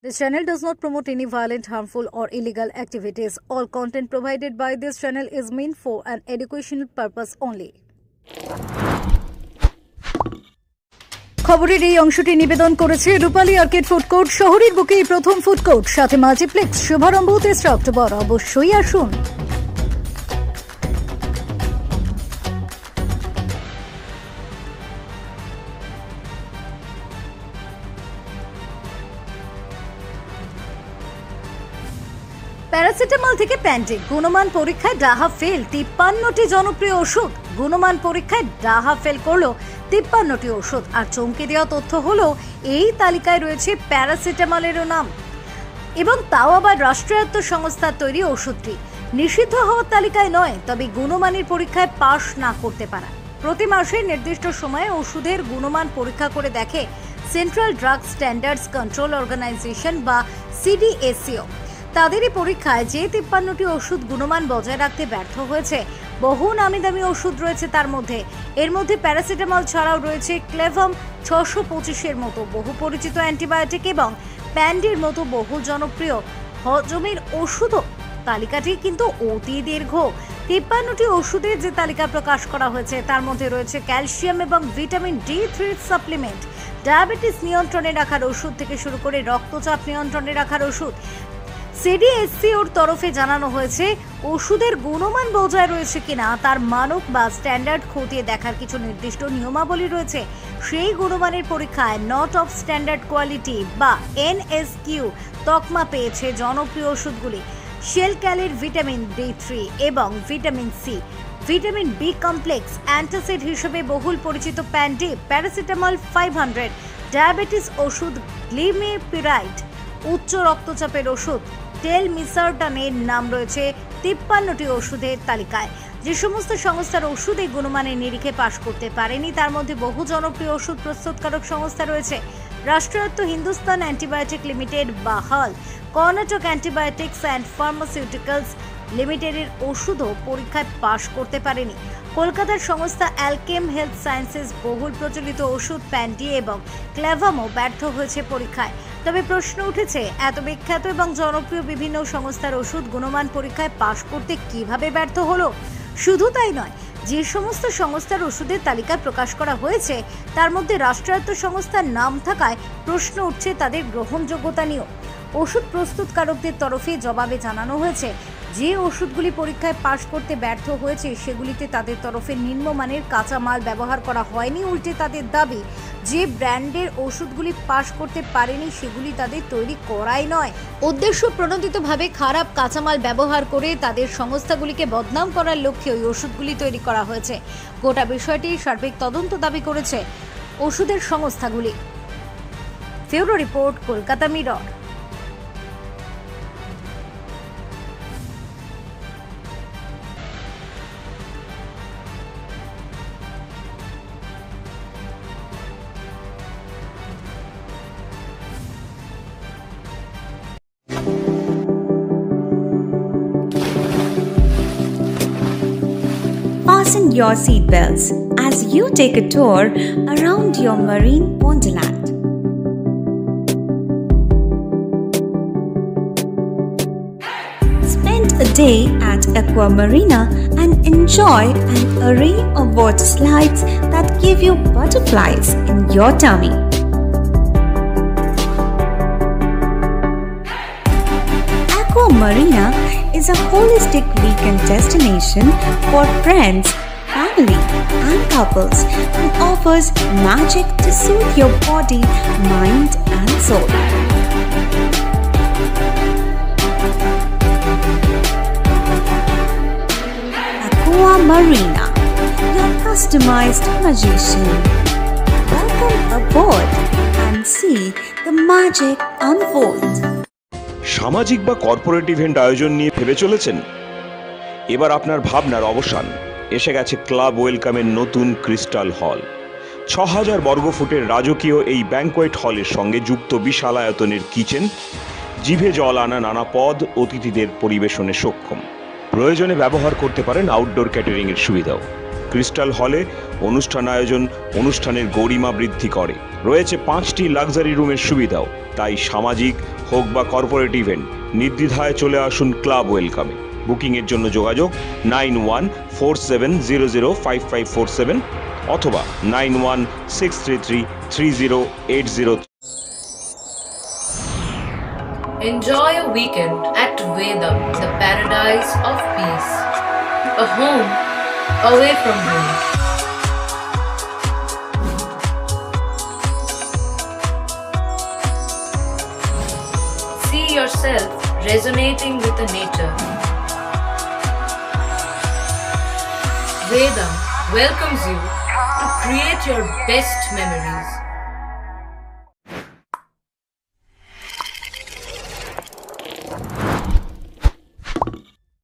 This channel does not promote any violent, harmful, or illegal activities. All content provided by this channel is meant for an educational purpose only. খবরের এই অংশটি নিবেদন করেছে রূপালী arcade food court. শহরের বুকেই প্রথম food court, সাথে multiplex. শুভারম্ভ 23 October. অবশ্যই আসুন। প্যারাসিটামল থেকে প্যান্ডে গুণমান পরীক্ষায় ডাহা ফেল। 53টি জনপ্রিয় ওষুধ গুণমান পরীক্ষায় ডাহা ফেল করলো 53টি ওষুধ। আর চমকে দেওয়া তথ্য হলো এই তালিকায় রয়েছে প্যারাসিটামলেরও নাম, এবং তাও আবার রাষ্ট্রায়ত্ত সংস্থার তৈরি ওষুধটি। নিষিদ্ধ হওয়ার তালিকায় নয়, তবে গুণমানের পরীক্ষায় পাশ না করতে পারা। প্রতি মাসে নির্দিষ্ট সময়ে ওষুধের গুণমান পরীক্ষা করে দেখে central drug standards control organisation বা সিডিএসিও। তাদেরই পরীক্ষায় যে 53টি ওষুধ গুণমান বজায় রাখতে ব্যর্থ হয়েছে, বহু নামি দামি ওষুধ রয়েছে তার মধ্যে। এর মধ্যে প্যারাসিটামল ছাড়াও রয়েছে ক্লেভাম 625-এর মতো বহু পরিচিত অ্যান্টিবায়োটিক এবং প্যান্ডির মতো বহু জনপ্রিয় হজমের ওষুধও। তালিকাটি কিন্তু অতি দীর্ঘ। 53টি ওষুধের যে তালিকা প্রকাশ করা হয়েছে তার মধ্যে রয়েছে ক্যালসিয়াম এবং ভিটামিন D3 সাপ্লিমেন্ট, ডায়াবেটিস নিয়ন্ত্রণে রাখার ওষুধ থেকে শুরু করে রক্তচাপ নিয়ন্ত্রণে রাখার ওষুধ। সিডিএসসিওর তরফে জানানো হয়েছে ওষুধের গুণমান বজায় রয়েছে কিনা তার মানক বা স্ট্যান্ডার্ড খতিয়ে দেখার কিছু নির্দিষ্ট নিয়মাবলী রয়েছে। সেই গুণমানের পরীক্ষায় নট অফ স্ট্যান্ডার্ড কোয়ালিটি বা NSQ তকমা পেয়েছে জনপ্রিয় ওষুধগুলি। শেলক্যালের ভিটামিন D3 এবং vitamin C, vitamin B complex, antacid হিসেবে বহুল পরিচিত প্যান্ডে, প্যারাসিটামল 500, ডায়াবেটিস ওষুধ গ্লিমেপিরাইড, উচ্চ রক্তচাপের ওষুধ টেলমিসার্টানের নাম রয়েছে 53টি ওষুধের তালিকায়। যে সমস্ত সংস্থার ওষুধ এই গুণমানের নিরিখে পাশ করতে পারেনি তার মধ্যে বহু জনপ্রিয় ওষুধ প্রস্তুতকারক সংস্থা রয়েছে। রাষ্ট্রায়ত্ত হিন্দুস্তান অ্যান্টিবায়োটিক লিমিটেড বা হাল, কর্ণাটক অ্যান্টিবায়োটিক্স অ্যান্ড ফার্মাসিউটিক্যালস লিমিটেডের ওষুধও পরীক্ষায় পাশ করতে পারেনি। কলকাতার সংস্থা অ্যালকেম হেলথ সায়েন্সেস বহুল প্রচলিত ওষুধ প্যান্ডি এবং ক্লেভামও ব্যর্থ হয়েছে পরীক্ষায়। তবে প্রশ্ন উঠেছে, এত বিখ্যাত এবং জনপ্রিয় বিভিন্ন সংস্থার ওষুধ গুণমান পরীক্ষায় পাশ করতে কিভাবে ব্যর্থ হলো? শুধু তাই নয়, যে সমস্ত সংস্থার ওষুধের তালিকা প্রকাশ করা হয়েছে তার মধ্যে রাষ্ট্রায়ত্ত সংস্থার নাম থাকায় প্রশ্ন উঠছে তাদের গ্রহণযোগ্যতা নিয়েও। ওষুধ প্রস্তুতকারকদের তরফে জবাবে জানানো হয়েছে, যে ওষুধগুলি পরীক্ষায় পাশ করতে ব্যর্থ হয়েছে সেগুলিতে তাদের তরফে নিম্নমানের কাঁচামাল ব্যবহার করা হয়নি। উল্টে তাদের দাবি, যে ব্র্যান্ডের ওষুধগুলি পাশ করতে পারেনি সেগুলি তাদের তৈরি করাই নয়, উদ্দেশ্য প্রণোদিতভাবে খারাপ কাঁচামাল ব্যবহার করে তাদের সংস্থাগুলিকে বদনাম করার লক্ষ্যে ওই ওষুধগুলি তৈরি করা হয়েছে। গোটা বিষয়টি সার্বিক তদন্ত দাবি করেছে ওষুধের সংস্থাগুলি। Bureau report, Kolkata Mirror. Fasten your seatbelts as you take a tour around your marine wonderland. Spend a day at Aqua Marina and enjoy an array of water slides that give you butterflies in your tummy. Aqua Marina is a holistic weekend destination for friends, family, and couples and offers magic to soothe your body, mind, and soul. Aqua Marina, your customized magician. Welcome aboard and see the magic unfold. সামাজিক বা corporate event আয়োজন নিয়ে ভেবে চলেছেন? এবার আপনার ভাবনার অবসান। এসে গেছে ক্লাব ওয়েলকামের নতুন ক্রিস্টাল হল। 6000 বর্গফুটের রাজকীয় এই ব্যাংকোয়েট হলের সঙ্গে যুক্ত বিশাল আয়তনের কিচেন, জিভে জল আনা নানা পদ অতিথিদের পরিবেশনে সক্ষম। প্রয়োজনে ব্যবহার করতে পারেন আউটডোর ক্যাটারিং এর সুবিধাও। ক্রিস্টাল হলে অনুষ্ঠান আয়োজন অনুষ্ঠানের গরিমা বৃদ্ধি করে। রয়েছে 5টি লাক্সারি রুমের সুবিধাও। তাই সামাজিক হোক বা কর্পোরেট ইভেন্ট নির্দ্বিধায় চলে আসুন ক্লাব ওয়েলকামে। বুকিংয়ের জন্য যোগাযোগ 9147005547 অথবা 9163333080। Enjoy a weekend at Vedam, the paradise of peace. A home away from home. See yourself resonating with the nature. Vedam welcomes you to create your best memories.